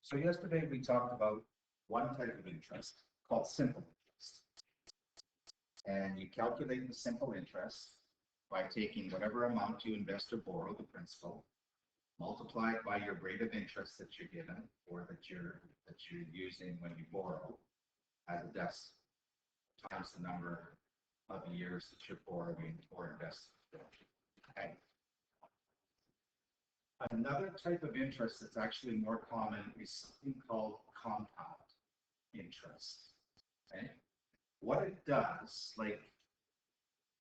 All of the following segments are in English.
So yesterday we talked about one type of interest called simple interest. And you calculate the simple interest by taking whatever amount you invest or borrow, the principal, multiply it by your rate of interest that you're given or that you're using when you borrow as a desk times the number of years that you're borrowing or investing. Okay. Another type of interest that's actually more common is something called compound interest. Okay. What it does, like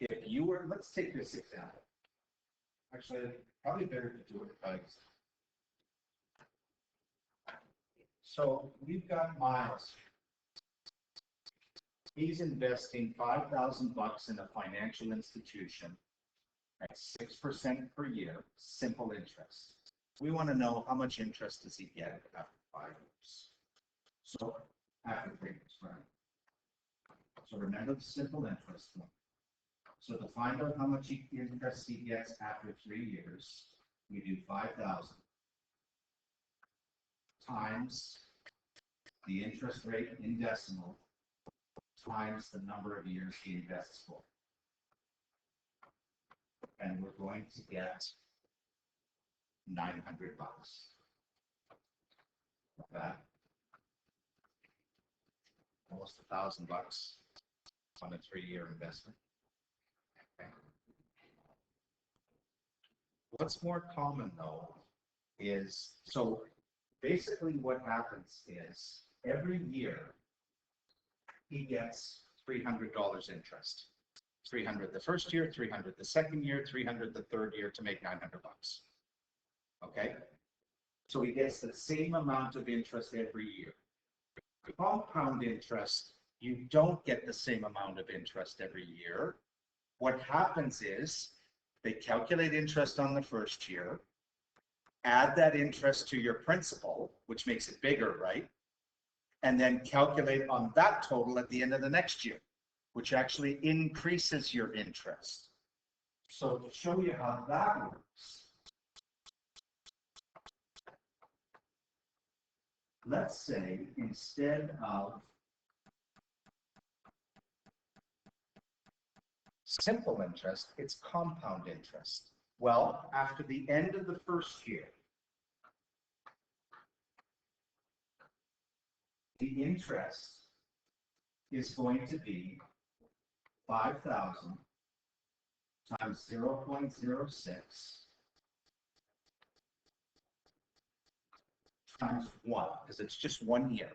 if you were, let's take this example. Actually, probably better to do it by example. So we've got Miles. He's investing $5,000 in a financial institution at 6% per year, simple interest. We want to know how much interest does he get after 5 years. So after 3 years, right? So remember the simple interest one. So to find out how much interest he gets after 3 years, we do 5,000 times the interest rate in decimal times the number of years he invests for. And we're going to get $900. That almost $1,000 on a 3-year investment. Okay. What's more common though is, so basically what happens is every year he gets $300 interest. 300 the first year, 300 the second year, 300 the third year to make $900. Okay? So he gets the same amount of interest every year. Compound interest, you don't get the same amount of interest every year. What happens is they calculate interest on the first year, add that interest to your principal, which makes it bigger, right? And then calculate on that total at the end of the next year, which actually increases your interest. So to show you how that works, let's say instead of simple interest, it's compound interest. Well, after the end of the first year, the interest is going to be 5,000 times 0.06 times 1, because it's just 1 year.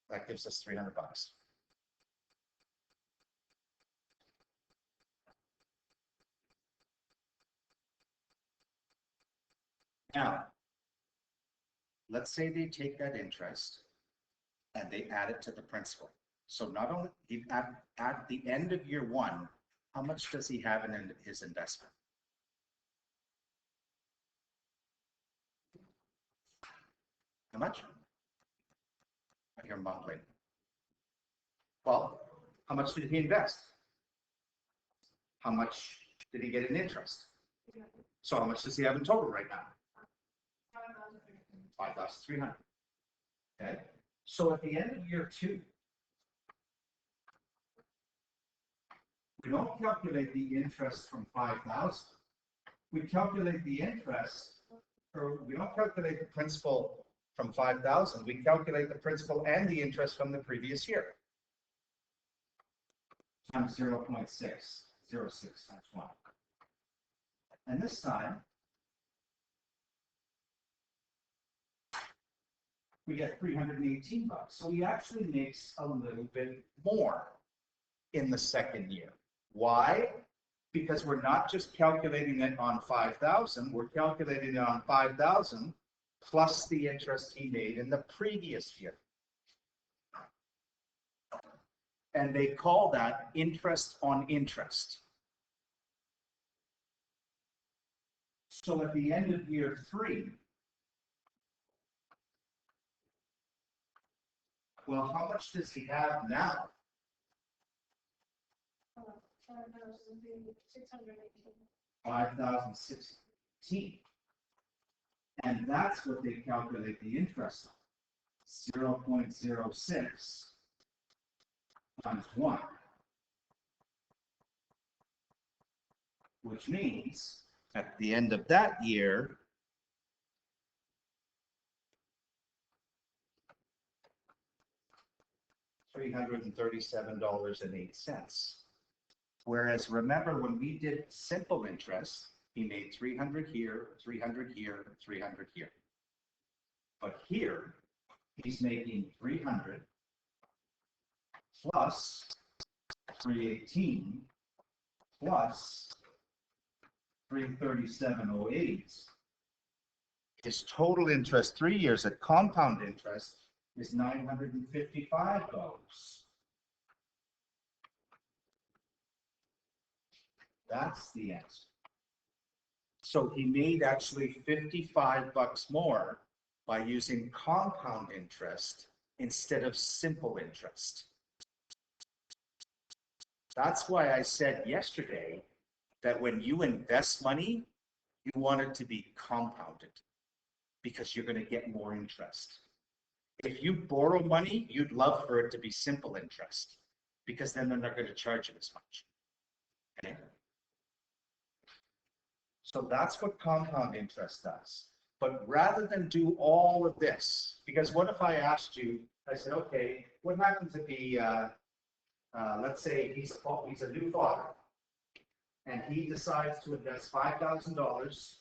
That gives us $300. Now, let's say they take that interest and they add it to the principal. So not only at the end of year 1, how much does he have in his investment? How much? I hear mumbling. Well, how much did he invest? How much did he get in interest? So how much does he have in total right now? 5,300. Okay. So at the end of year 2, we don't calculate the interest from 5,000. We calculate the interest, or we don't calculate the principal from 5,000. We calculate the principal and the interest from the previous year. Times 0.606 times 1. And this time, we get $318. So he actually makes a little bit more in the second year. Why? Because we're not just calculating it on 5,000, we're calculating it on 5,000 plus the interest he made in the previous year. And they call that interest on interest. So at the end of year 3, well, how much does he have now? $5,616. And that's what they calculate the interest on. 0.06 times 1. Which means at the end of that year, $337.08. Whereas remember when we did simple interest, he made 300 here, 300 here, 300 here. But here, he's making 300 plus 318 plus 337.08. His total interest, 3 years at compound interest, is $955. That's the answer. So he made actually $55 more by using compound interest instead of simple interest. That's why I said yesterday that when you invest money, you want it to be compounded because you're going to get more interest. If you borrow money, you'd love for it to be simple interest because then they're not going to charge you as much. Okay? So that's what compound interest does. But rather than do all of this, because what if I asked you, I said, okay, what happens if he, let's say he's a new father, and he decides to invest $5,000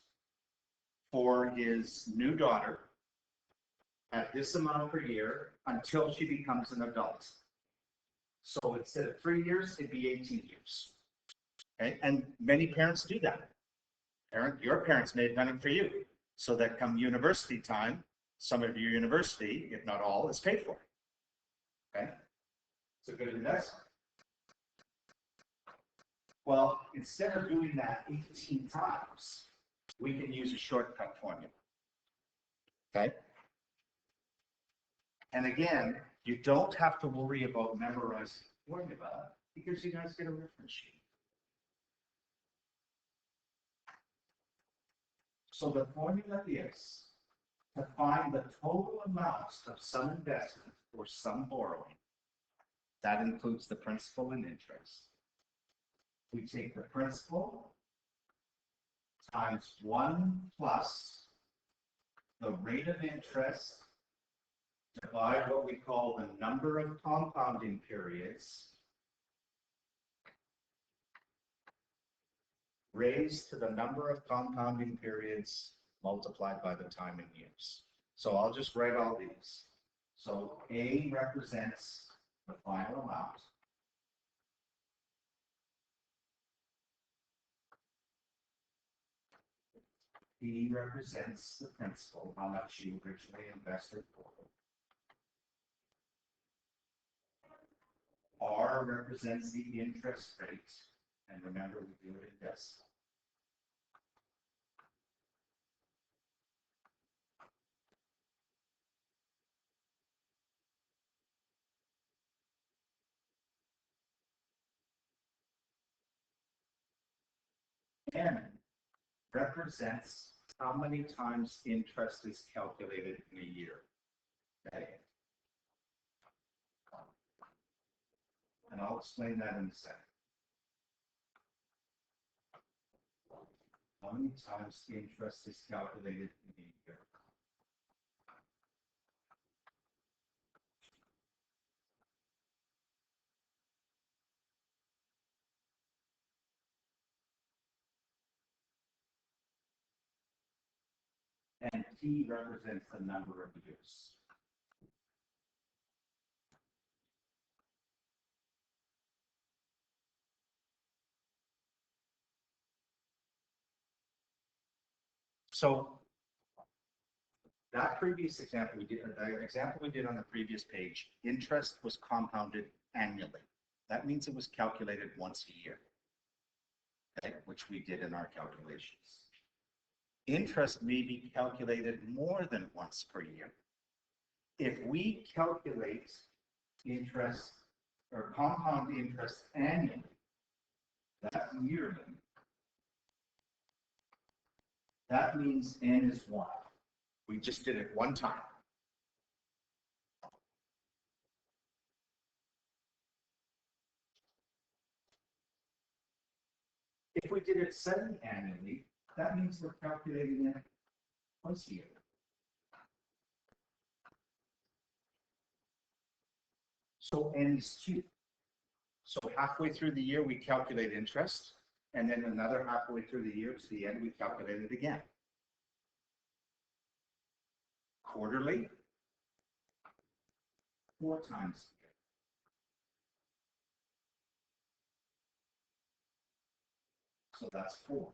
for his new daughter at this amount per year until she becomes an adult. So instead of 3 years, it'd be 18 years. Okay? And many parents do that. Your parents may have done it for you, so that come university time, some of your university, if not all, is paid for. Okay? It's a good investment. Well, instead of doing that 18 times, we can use a shortcut formula. Okay? And again, you don't have to worry about memorizing the formula because you guys get a reference sheet. So the formula is to find the total amount of some investment or some borrowing. That includes the principal and interest. We take the principal times 1 plus the rate of interest, divide what we call the number of compounding periods, raised to the number of compounding periods multiplied by the time in years. So I'll just write all these. So A represents the final amount. B represents the principal, how much you originally invested for. R represents the interest rate, and remember we do it in decimal. N represents how many times interest is calculated in a year. Okay. And I'll explain that in a second. How many times interest is calculated in a year? And T represents the number of years. So that previous example we did, the example we did on the previous page, interest was compounded annually. That means it was calculated once a year, okay, which we did in our calculations. Interest may be calculated more than once per year. If we calculate interest or compound interest annually, That's yearly. That means n is 1. We just did it one time. If we did it semi-annually, that means we're calculating it twice a year. So n is 2. So halfway through the year, we calculate interest, and then another halfway through the year to the end, we calculate it again. Quarterly, 4 times a year. So that's 4.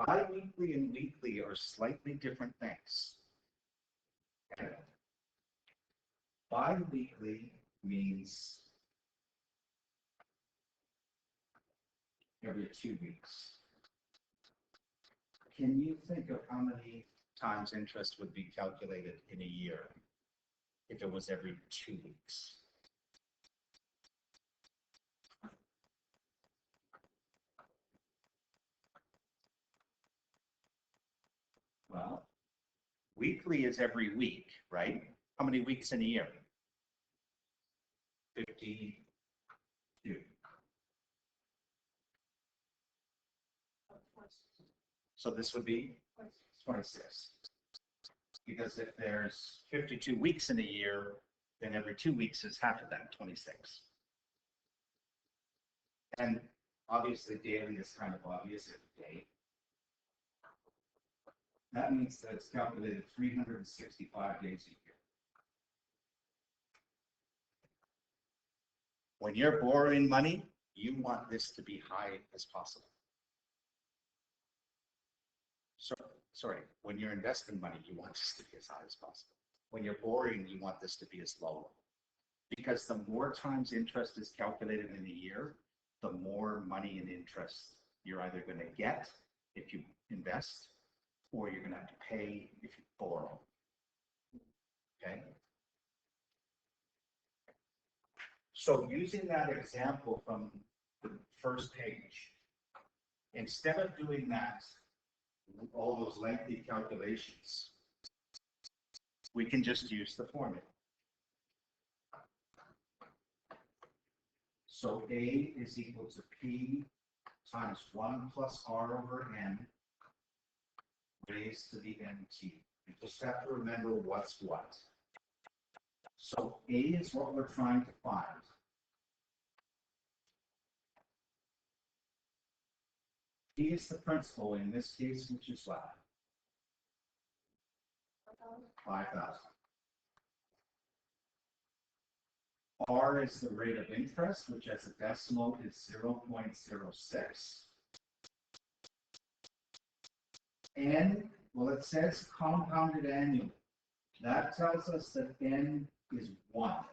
Bi-weekly and weekly are slightly different things. Okay. Bi-weekly means every 2 weeks. Can you think of how many times interest would be calculated in a year if it was every 2 weeks? Well, weekly is every week, right? How many weeks in a year? 52. So this would be 26. Because if there's 52 weeks in a year, then every 2 weeks is half of that, 26. And obviously daily is kind of obvious every day. That means that it's calculated 365 days a year. When you're borrowing money, you want this to be high as possible. Sorry, when you're investing money, you want this to be as high as possible. When you're borrowing, you want this to be as low. Because the more times interest is calculated in a year, the more money and interest you're either going to get if you invest, or you're going to have to pay if you borrow. Okay? So using that example from the first page, instead of doing that, all those lengthy calculations, we can just use the formula. So A is equal to P times 1 plus R over N raised to the NT. You just have to remember what's what. So A is what we're trying to find. P is the principal in this case, which is what? 5,000. R is the rate of interest, which as a decimal is 0.06. N, well, it says compounded annually. That tells us that N is 1.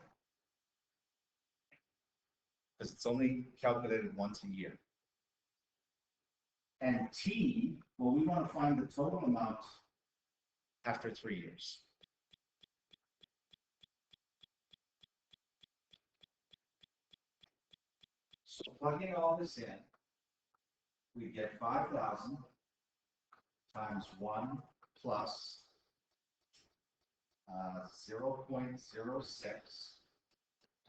Because it's only calculated once a year. And T, well, we want to find the total amount after 3 years. So plugging all this in, we get 5,000 times 1 plus 0.06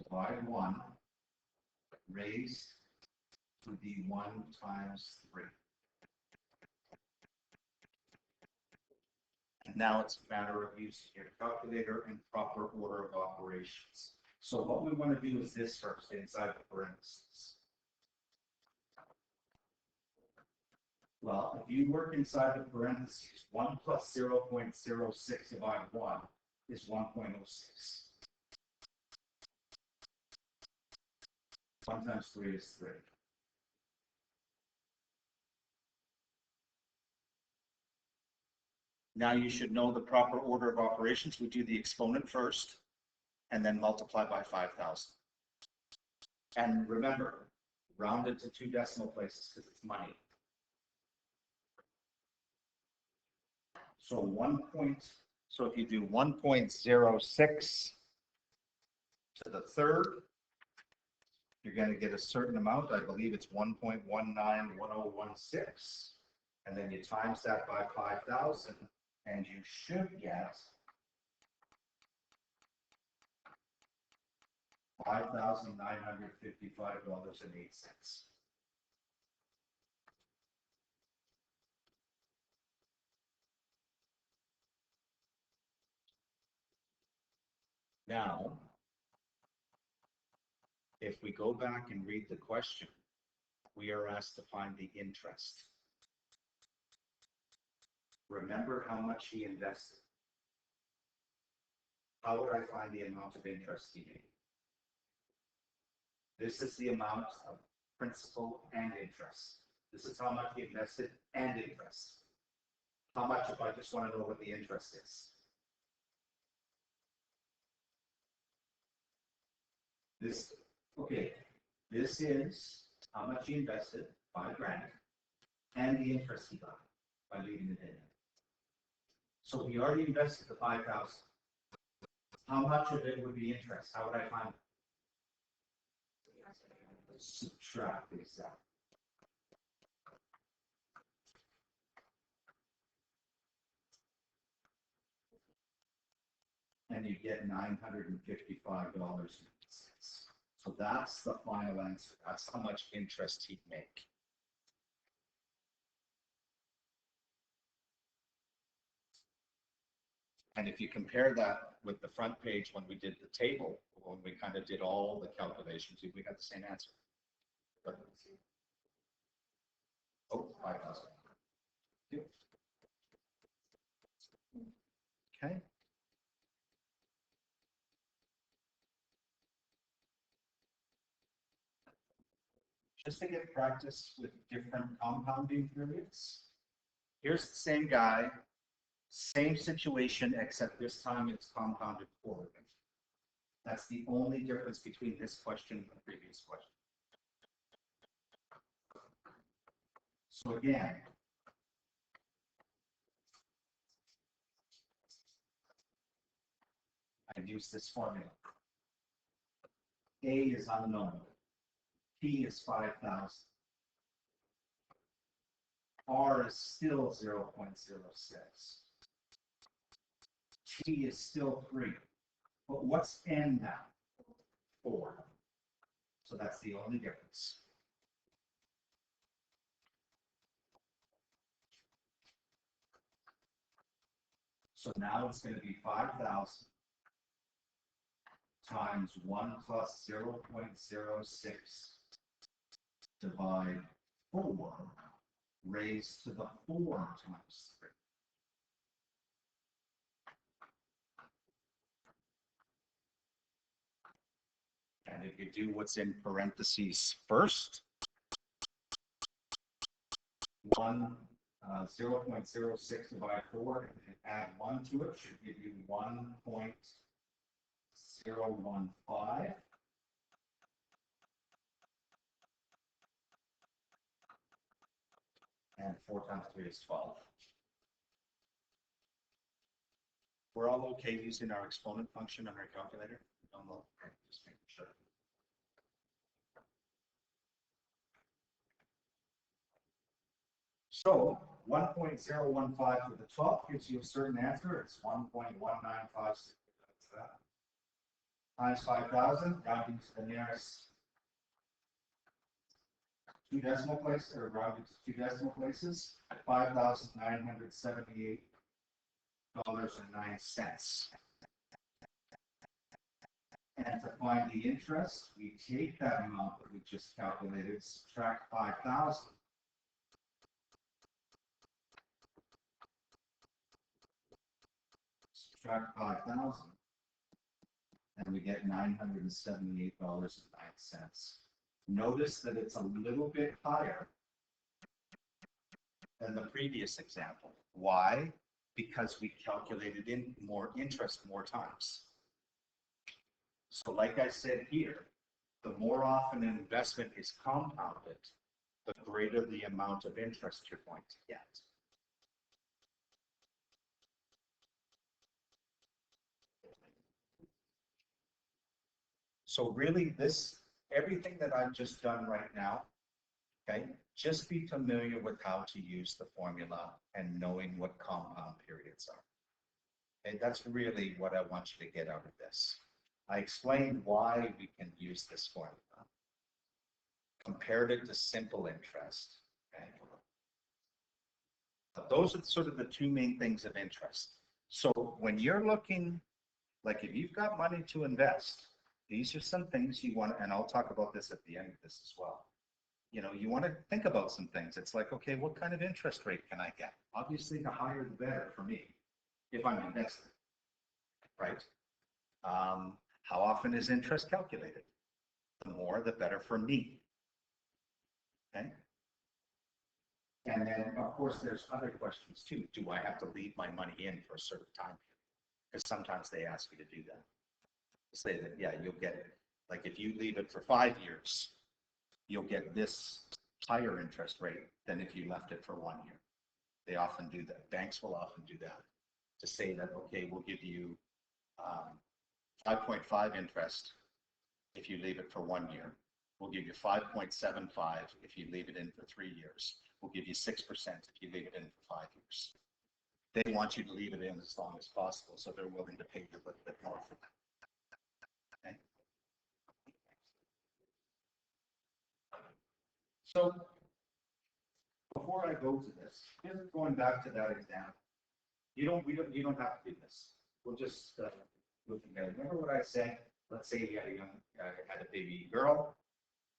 divide 1 raised to the 1 times 3. And now it's a matter of using your calculator and proper order of operations. So what we want to do is this first inside the parentheses. Well, if you work inside the parentheses, 1 plus 0.06 divided 1 is 1.06. 1 times 3 is 3. Now you should know the proper order of operations. We do the exponent first, and then multiply by 5,000. And remember, round it to 2 decimal places because it's money. So 1.06 So if you do 1.06 to the third, you're going to get a certain amount. I believe it's 1.191016. And then you times that by 5,000, and you should get $5,955.08. Now, if we go back and read the question, we are asked to find the interest. Remember how much he invested. How would I find the amount of interest he made? This is the amount of principal and interest. This is how much he invested and interest. How much if I just want to know what the interest is? This, okay, this is how much he invested, $5,000, and the interest he got by leaving it in. So he already invested the 5,000. How much of it would be interest? How would I find it? Subtract exactly. And you get $955. So that's the final answer. That's how much interest he'd make. And if you compare that with the front page when we did the table, when we kind of did all the calculations, we got the same answer. But, oh, 5,000. Okay. Just to get practice with different compounding periods. Here's the same guy, same situation, except this time it's compounded forward. That's the only difference between this question and the previous question. So again, I use this formula. A is unknown. P is 5,000. R is still 0.06. T is still 3. But what's N now? 4. So that's the only difference. So now it's going to be 5,000 times 1 plus 0.06 divide 4 raised to the 4 times 3. And if you do what's in parentheses first, 0.06 divided 4 and add 1 to it should give you 1.015. And 4 times 3 is 12. We're all okay using our exponent function on our calculator? Just making sure. So 1.015 to the 12th gives you a certain answer. It's 1.1956 times 5,000, rounding to the nearest 2 decimal places, or rounding to 2 decimal places, $5,978.09. And to find the interest, we take that amount that we just calculated, subtract 5,000. Subtract 5,000, and we get $978.09. Notice that it's a little bit higher than the previous example. Why? Because we calculated in more interest more times. So like I said here, the more often an investment is compounded, the greater the amount of interest you're going to get. So really everything that I've just done right now, okay, just be familiar with how to use the formula and knowing what compound periods are. Okay, that's really what I want you to get out of this. I explained why we can use this formula, compared it to simple interest. Okay? But those are sort of the two main things of interest. So when you're looking, like if you've got money to invest, these are some things you want, and I'll talk about this at the end of this as well. You want to think about some things. It's like, okay, what kind of interest rate can I get? Obviously, the higher the better for me, if I'm invested, right? How often is interest calculated? The more, the better for me. Okay. And then, of course, there's other questions too. Do I have to leave my money in for a certain time period? Because sometimes they ask you to do that. Say that, yeah, you'll get it. Like if you leave it for 5 years, you'll get this higher interest rate than if you left it for 1 year. They often do that. Banks will often do that to say that, okay, we'll give you 5.5 interest if you leave it for 1 year. We'll give you 5.75 if you leave it in for 3 years. We'll give you 6% if you leave it in for 5 years. They want you to leave it in as long as possible, so they're willing to pay you a little bit more for that. Okay. So before I go to this, just going back to that example, you don't have to do this. We'll just look together. Remember what I said? Let's say you had a baby girl,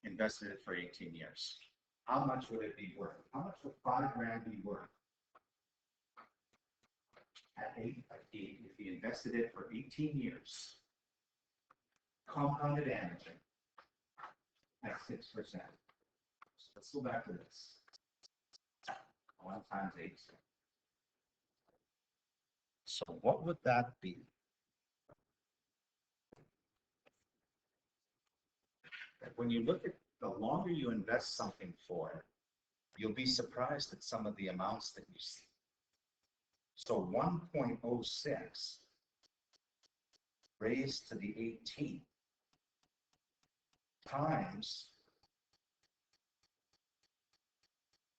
invested it for 18 years. How much would it be worth? How much would $5,000 be worth? If you invested it for 18 years, compounded annually at 6%. So let's go back to this. 1 times 8. So what would that be? When you look at the longer you invest something for, you'll be surprised at some of the amounts that you see. So 1.06 raised to the 18 times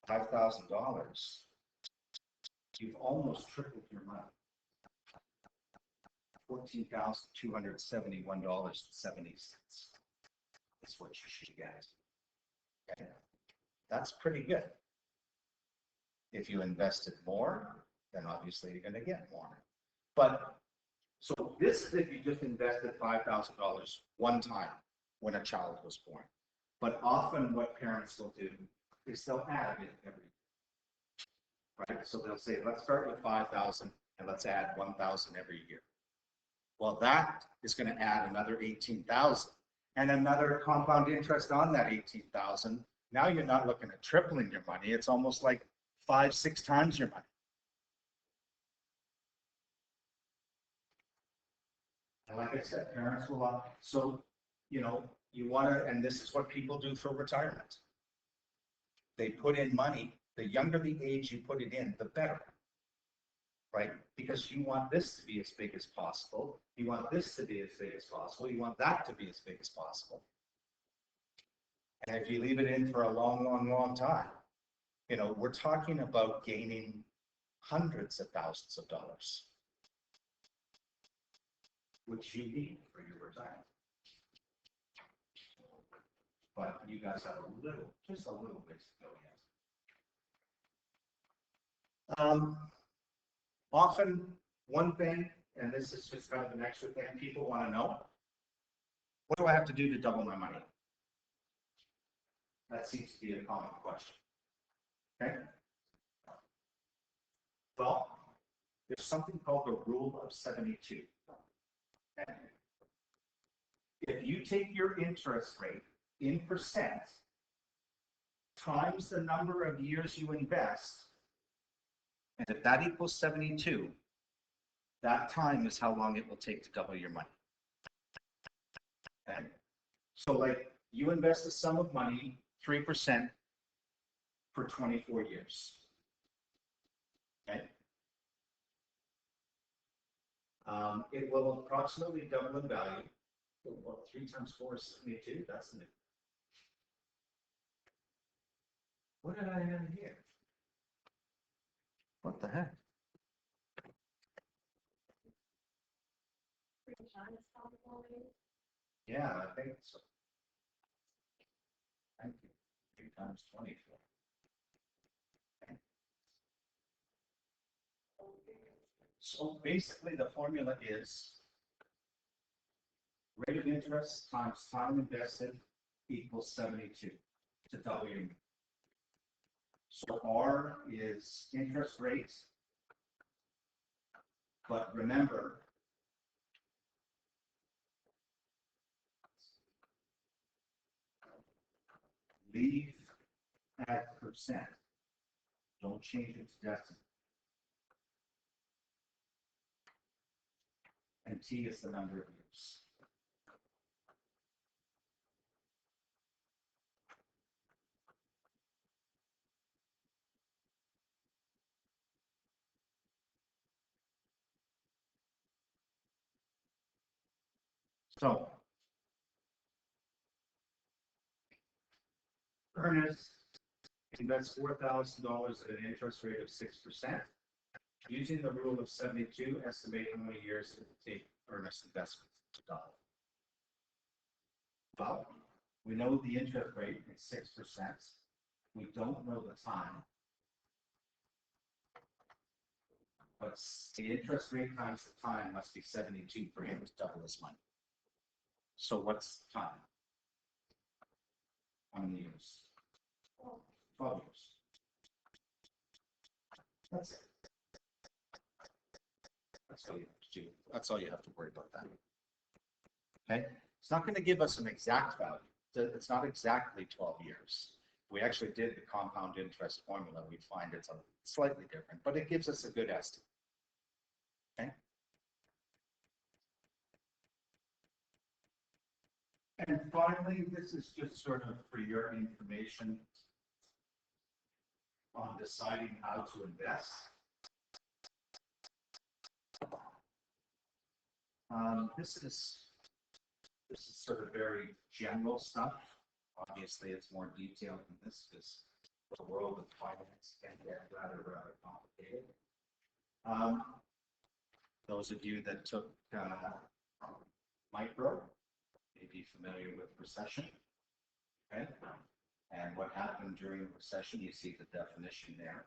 $5,000, you've almost tripled your money. $14,271.70 is what you should get. Okay. That's pretty good. If you invested more, then obviously you're going to get more. But so this is if you just invested $5,000 one time when a child was born. But often what parents will do is they'll add it every year. Right? So they'll say, let's start with 5,000 and let's add 1,000 every year. Well, that is going to add another 18,000 and another compound interest on that 18,000. Now you're not looking at tripling your money. It's almost like 5-6 times your money. And like I said, parents will, so, you want to, and this is what people do for retirement. They put in money. The younger the age you put it in, the better. Right? Because you want this to be as big as possible. You want this to be as big as possible. You want that to be as big as possible. And if you leave it in for a long, long, long time, we're talking about gaining hundreds of thousands of dollars, which you need for your retirement. But you guys have just a little ways to go yet. Often, one thing, and this is just kind of an extra thing people want to know, what do I have to do to double my money? That seems to be a common question. Okay? Well, there's something called the rule of 72. Okay? If you take your interest rate in percent times the number of years you invest, and if that equals 72, that time is how long it will take to double your money. Okay? So like you invest a sum of money, 3% for 24 years. Okay? It will approximately double in value What, 3 times 4 is 72? That's the. What did I have here? What the heck? Yeah, I think so. Thank you. 3 times 24. So basically, the formula is rate of interest times time invested equals 72 to W. So R is interest rate, but remember, leave at percent. Don't change it to decimal. And T is the number of years. So, Ernest invests $4,000 at an interest rate of 6%. Using the rule of 72, estimate how many years it will take Ernest's investment to double. Well, we know the interest rate is 6%. We don't know the time. But the interest rate times the time must be 72 for him to double his money. So what's the time? How many years? 12 years. That's it. That's all you have to do. That's all you have to worry about that. Okay? It's not going to give us an exact value. It's not exactly 12 years. We actually did the compound interest formula. We find it's a slightly different, but it gives us a good estimate. Okay? And finally, this is just sort of for your information on deciding how to invest. This is sort of very general stuff. Obviously, it's more detailed than this because the world of finance can get rather complicated. Those of you that took micro may be familiar with recession. Okay, and what happened during the recession? You see the definition there.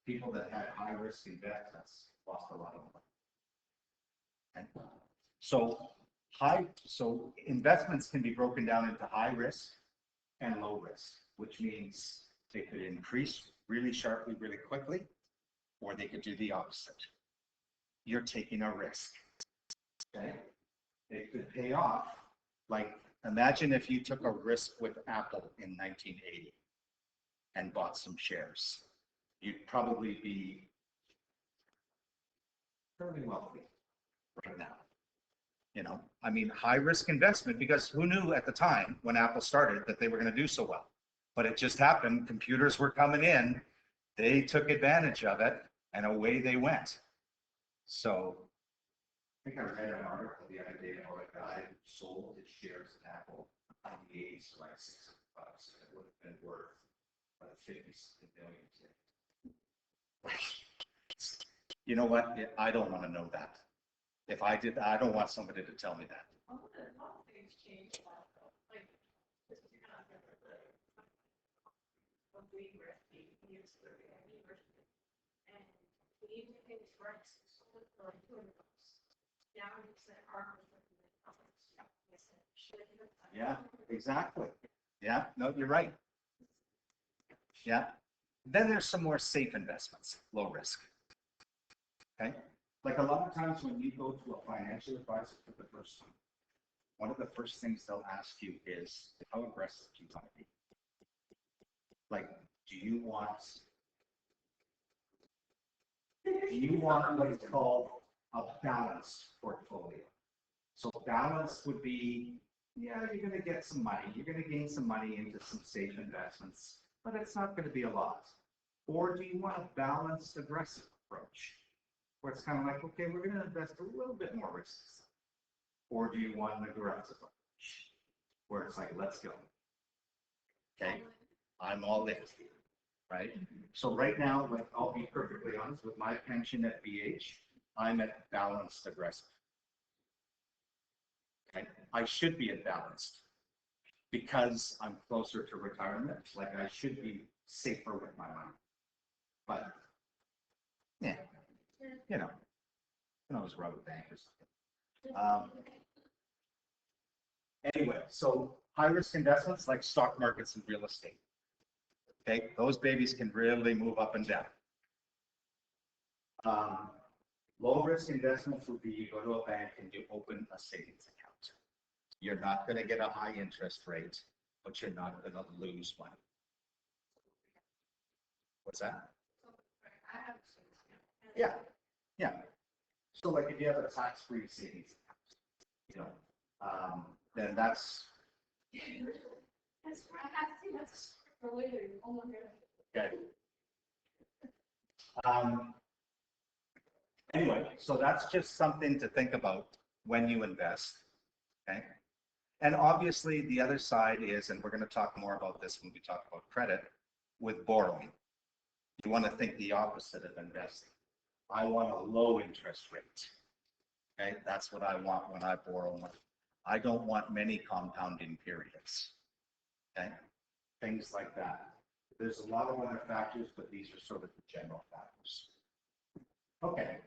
People that had high risk investments lost a lot of money. And so investments can be broken down into high risk and low risk, which means they could increase really sharply, really quickly, or they could do the opposite. You're taking a risk. Okay? It could pay off. Like, imagine if you took a risk with Apple in 1980 and bought some shares. You'd probably be fairly wealthy right now. You know, I mean, high risk investment, because who knew at the time when Apple started that they were going to do so well? But it just happened. Computers were coming in. They took advantage of it and away they went. So I think I read an article the other day about a guy who sold his shares in Apple in the 80s for like $600. It would have been worth like 50 million today. You know what? I don't want to know that. If I did, I don't want somebody to tell me that. A lot of things change a lot, though. Like, just to kind of remember when we were at the university, and even if it's rights, sold for like $200. Now it's an arm. Yeah, exactly. Yeah, no, you're right. Yeah. Then there's some more safe investments, low risk. Okay. Like a lot of times when you go to a financial advisor for the first time, one of the first things they'll ask you is, how aggressive do you want to be? Like, do you want what is called a balanced portfolio? So balanced would be, yeah, you're going to get some money. You're going to gain some money into some safe investments, but it's not going to be a lot. Or do you want a balanced, aggressive approach? Where it's kind of like, okay, we're going to invest a little bit more risks. Or do you want an aggressive approach? Where it's like, let's go. Okay, I'm all in, right? So right now, like, I'll be perfectly honest, with my pension at BH, I'm at balanced aggressive. Okay, I should be at balanced because I'm closer to retirement, like I should be safer with my money. But, yeah, you know, I was rob a bank or something. Anyway, so high risk investments like stock markets and real estate. Okay, those babies can really move up and down. Low risk investments would be you go to a bank and you open a savings account. You're not going to get a high interest rate, but you're not going to lose money. What's that? Yeah, yeah. So like if you have a tax-free savings account, you know, then that's okay. Anyway, so that's just something to think about when you invest, okay? And obviously the other side is, and we're going to talk more about this when we talk about credit, with borrowing. You want to think the opposite of investing. I want a low interest rate, okay? That's what I want when I borrow money. I don't want many compounding periods, okay? Things like that. There's a lot of other factors, but these are sort of the general factors. Okay,